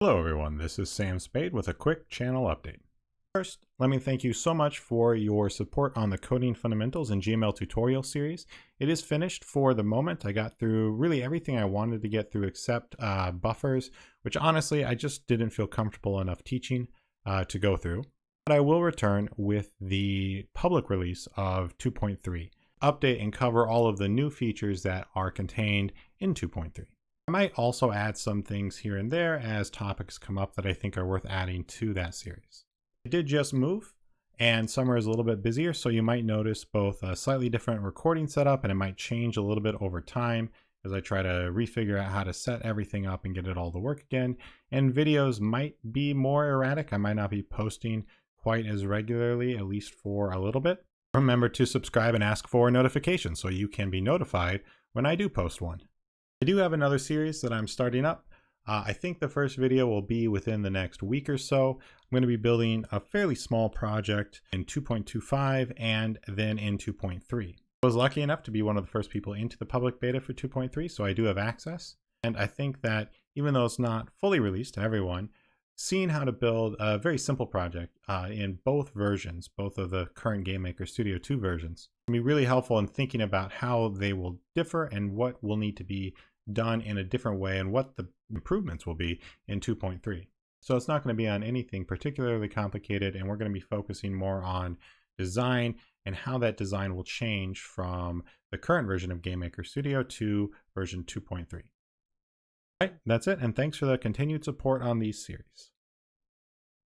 Hello everyone, this is Sam Spade with a quick channel update. First, let me thank you so much for your support on the Coding Fundamentals and GML tutorial series. It is finished for the moment. I got through really everything I wanted to get through except buffers, which honestly I just didn't feel comfortable enough teaching to go through. But I will return with the public release of 2.3, update and cover all of the new features that are contained in 2.3. I might also add some things here and there as topics come up that I think are worth adding to that series. I did just move and summer is a little bit busier, so you might notice both a slightly different recording setup and it might change a little bit over time as I try to refigure out how to set everything up and get it all to work again. And videos might be more erratic. I might not be posting quite as regularly, at least for a little bit. Remember to subscribe and ask for notifications so you can be notified when I do post one. I do have another series that I'm starting up. I think the first video will be within the next week or so. I'm going to be building a fairly small project in 2.25 and then in 2.3. I was lucky enough to be one of the first people into the public beta for 2.3, so I do have access. And I think that even though it's not fully released to everyone, seeing how to build a very simple project in both versions, both of the current GameMaker Studio 2 versions, can be really helpful in thinking about how they will differ and what will need to be done in a different way and what the improvements will be in 2.3. So it's not going to be on anything particularly complicated, and we're going to be focusing more on design and how that design will change from the current version of GameMaker Studio to version 2.3. All right, that's it, and thanks for the continued support on these series.